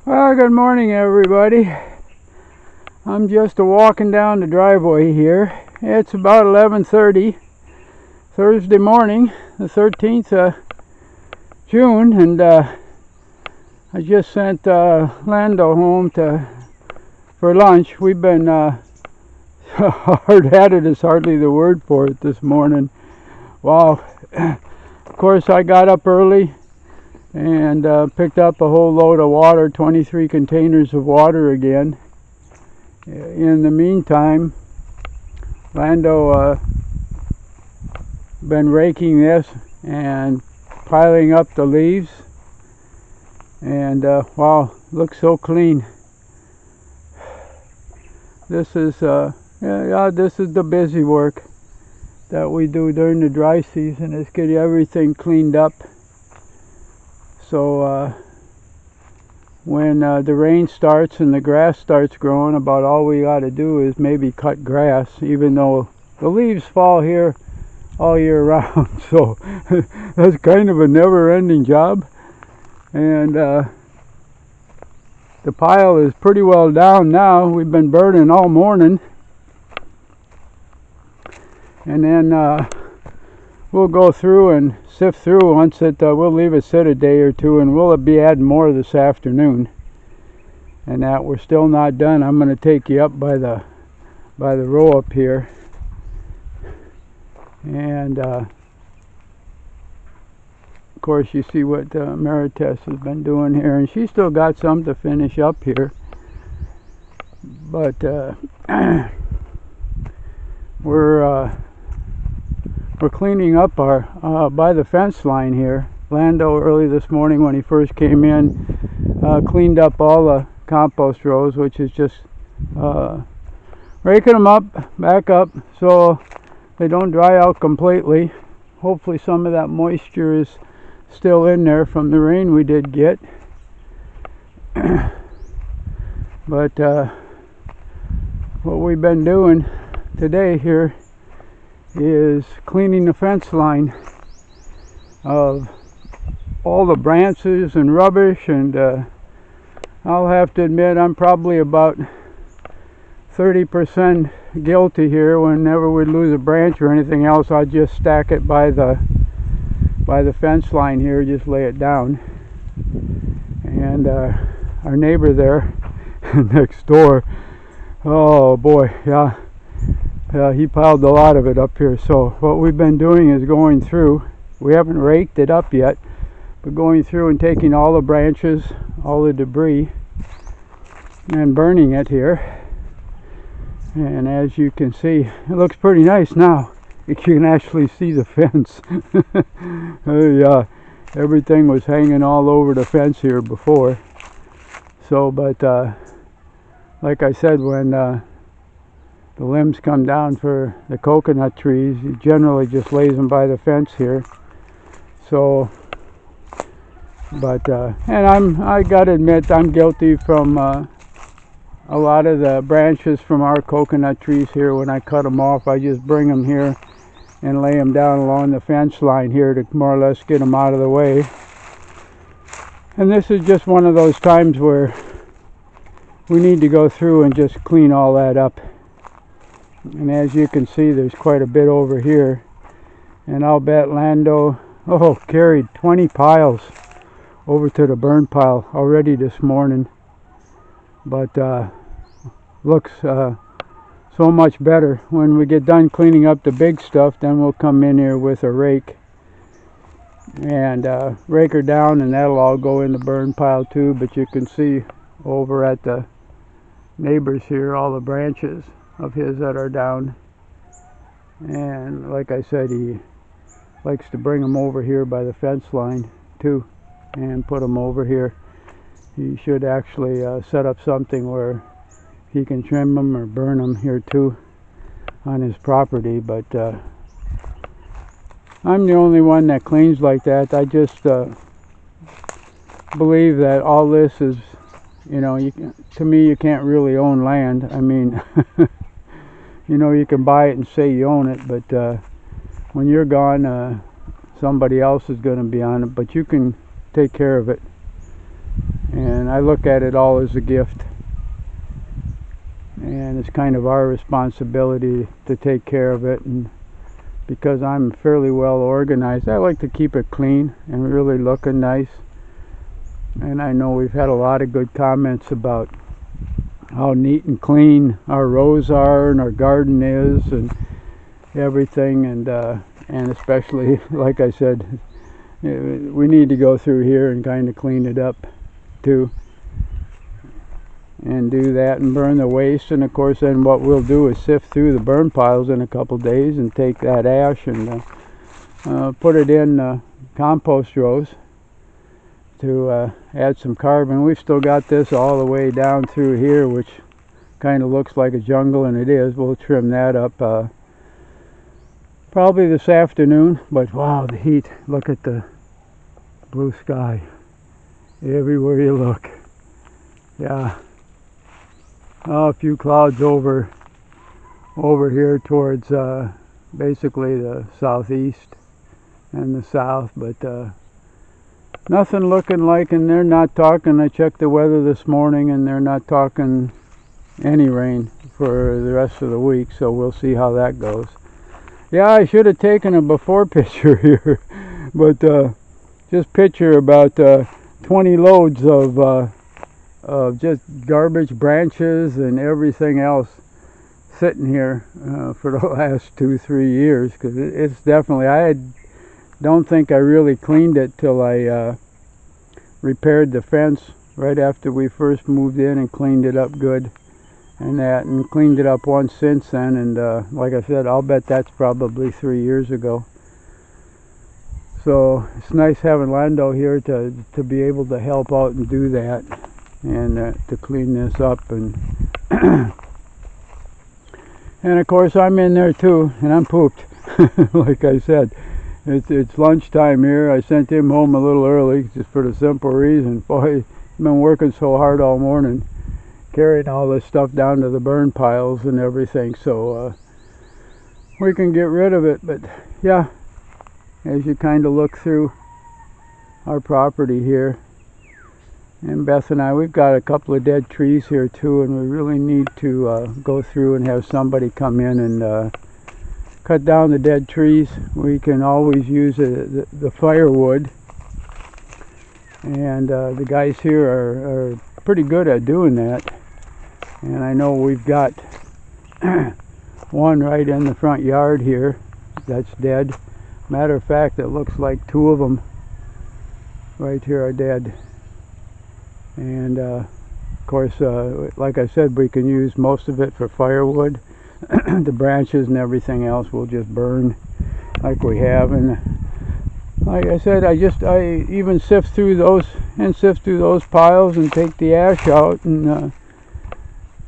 Well, good morning, everybody. I'm just walking down the driveway here. It's about 11:30 Thursday morning, the 13th of June, and I just sent Lando home for lunch. We've been hard at it is hardly the word for it this morning. Wow. Of course, I got up early and picked up a whole load of water, 23 containers of water again. In the meantime, Lando been raking this and piling up the leaves, and wow, looks so clean. This is this is the busy work that we do during the dry season, is get everything cleaned up. So when the rain starts and the grass starts growing, about all we got to do is maybe cut grass, even though the leaves fall here all year round. So that's kind of a never-ending job. And the pile is pretty well down now. We've been burning all morning. And then we'll go through and sift through once it, we'll leave it sit a day or two, and we'll be adding more this afternoon. And that we're still not done. I'm going to take you up by the row up here. And of course you see what Marites has been doing here, and she's still got some to finish up here. But we're cleaning up our by the fence line here. Lando early this morning when he first came in cleaned up all the compost rows, which is just raking them up, back up, so they don't dry out completely. Hopefully some of that moisture is still in there from the rain we did get. But what we've been doing today here is cleaning the fence line of all the branches and rubbish, and I'll have to admit I'm probably about 30% guilty here. Whenever we lose a branch or anything else, I'll just stack it by the fence line here, just lay it down. And our neighbor there next door, oh boy, yeah, he piled a lot of it up here. So what we've been doing is going through, we haven't raked it up yet, but going through and taking all the branches, all the debris, and burning it here. And as you can see, it looks pretty nice now. You can actually see the fence. Yeah, everything was hanging all over the fence here before. So, but like I said, when the limbs come down for the coconut trees, he generally just lays them by the fence here. So, but and I gotta admit, I'm guilty from a lot of the branches from our coconut trees here. When I cut them off, I just bring them here and lay them down along the fence line here to more or less get them out of the way. And this is just one of those times where we need to go through and just clean all that up. And as you can see, there's quite a bit over here. And I'll bet Lando, carried 20 piles over to the burn pile already this morning. But looks so much better. When we get done cleaning up the big stuff, then we'll come in here with a rake and rake her down, and that'll all go in the burn pile too. But you can see over at the neighbors here all the branches of his that are down. And like I said, he likes to bring them over here by the fence line too and put them over here. He should actually set up something where he can trim them or burn them here too on his property. But I'm the only one that cleans like that. I just believe that all this is, to me, you can't really own land. I mean, you can buy it and say you own it, but when you're gone, somebody else is going to be on it, but you can take care of it. and I look at it all as a gift, and it's kind of our responsibility to take care of it. And because I'm fairly well organized, I like to keep it clean and really looking nice. And I know we've had a lot of good comments about how neat and clean our rows are and our garden is and everything, and especially, like I said, we need to go through here and kind of clean it up too, and do that and burn the waste. And of course then what we'll do is sift through the burn piles in a couple days and take that ash and put it in compost rows to add some carbon. We've still got this all the way down through here, which kind of looks like a jungle, and it is. We'll trim that up probably this afternoon. But wow, the heat. Look at the blue sky everywhere you look. Yeah. Oh, a few clouds over here towards basically the southeast and the south, but nothing looking like, and they're not talking. I checked the weather this morning and they're not talking any rain for the rest of the week, so we'll see how that goes. Yeah, I should have taken a before picture here, but just picture about 20 loads of just garbage, branches and everything else sitting here for the last 2-3 years, because it's definitely, don't think I really cleaned it till I repaired the fence right after we first moved in and cleaned it up good, and cleaned it up once since then. And like I said, I'll bet that's probably 3 years ago. So it's nice having Lando here to be able to help out and do that, and to clean this up. And and of course I'm in there too, and I'm pooped. Like I said, it's lunchtime here. I sent him home a little early just for the simple reason, boy, he's been working so hard all morning carrying all this stuff down to the burn piles and everything, so we can get rid of it. But yeah, as you kind of look through our property here, and Beth and I, we've got a couple of dead trees here too, and we really need to go through and have somebody come in and cut down the dead trees. We can always use the firewood, and the guys here are pretty good at doing that. And I know we've got one right in the front yard here that's dead. Matter of fact, it looks like 2 of them right here are dead. And of course, like I said, we can use most of it for firewood. The branches and everything else will just burn like we have. And like I said, I even sift through those piles and take the ash out, and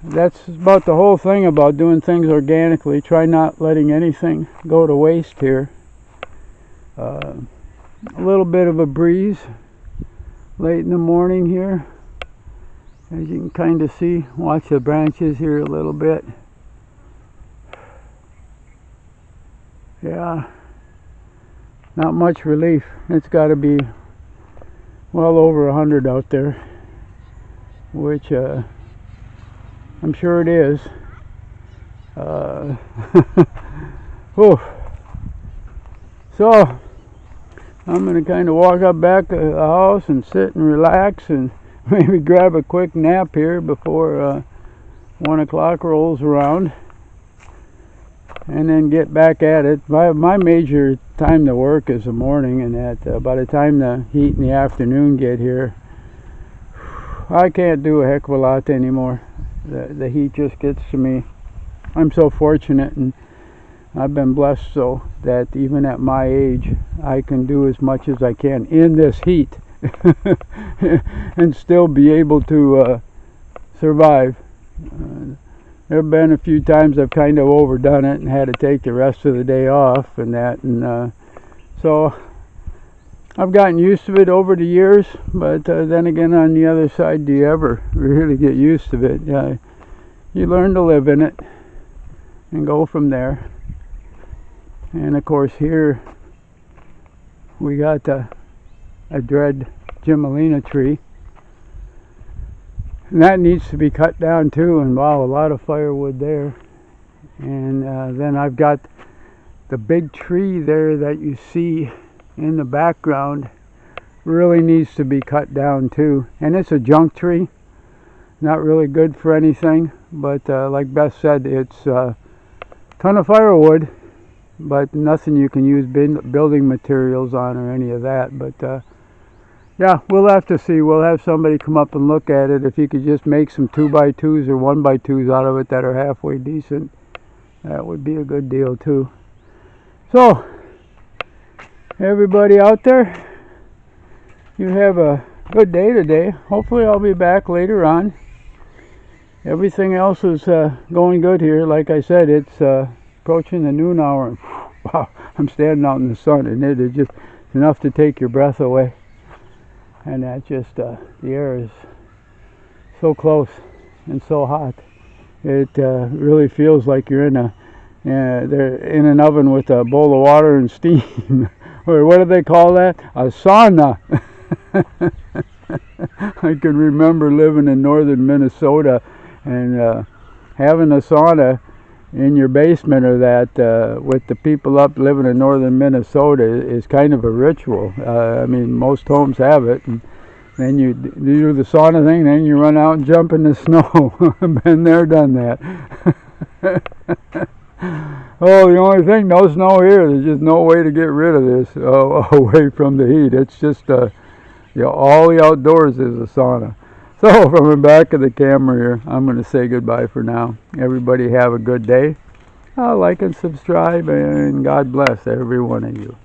that's about the whole thing about doing things organically. Try not letting anything go to waste here. A little bit of a breeze late in the morning here, as you can kind of see. Watch the branches here a little bit. Yeah, not much relief. It's got to be well over 100 out there, which I'm sure it is. So I'm going to kind of walk up back to the house and sit and relax, and maybe grab a quick nap here before 1 o'clock rolls around, and then get back at it. My major time to work is the morning, and by the time the heat in the afternoon get here, I can't do a heck of a lot anymore. The heat just gets to me. I'm so fortunate, and I've been blessed so that even at my age I can do as much as I can in this heat and still be able to survive. There have been a few times I've kind of overdone it and had to take the rest of the day off and that, and so I've gotten used to it over the years. But then again, on the other side, do you ever really get used to it? You learn to live in it and go from there. And of course here we got a dread Gimelina tree, And that needs to be cut down too, and wow, a lot of firewood there. And then I've got the big tree there that you see in the background, really needs to be cut down too. And it's a junk tree, not really good for anything, but like Beth said, it's a ton of firewood, but nothing you can use building materials on or any of that. But yeah, we'll have to see. We'll have somebody come up and look at it. If you could just make some 2x2s or 1x2s out of it that are halfway decent, that would be a good deal too. So, everybody out there, you have a good day today. Hopefully I'll be back later on. Everything else is going good here. Like I said, it's approaching the noon hour. And wow, I'm standing out in the sun, and it is just enough to take your breath away. And that just, the air is so close and so hot. It really feels like you're in an oven with a bowl of water and steam. Or what do they call that? A sauna. I can remember living in northern Minnesota and having a sauna in your basement, or that with the people up living in northern Minnesota is kind of a ritual. I mean, most homes have it, and then you do the sauna thing, then you run out and jump in the snow. Been there, done that. Oh, the only thing, no snow here. There's just no way to get rid of this away from the heat. It's just all the outdoors is a sauna. So from the back of the camera here, I'm going to say goodbye for now. Everybody have a good day. Like and subscribe, and God bless every one of you.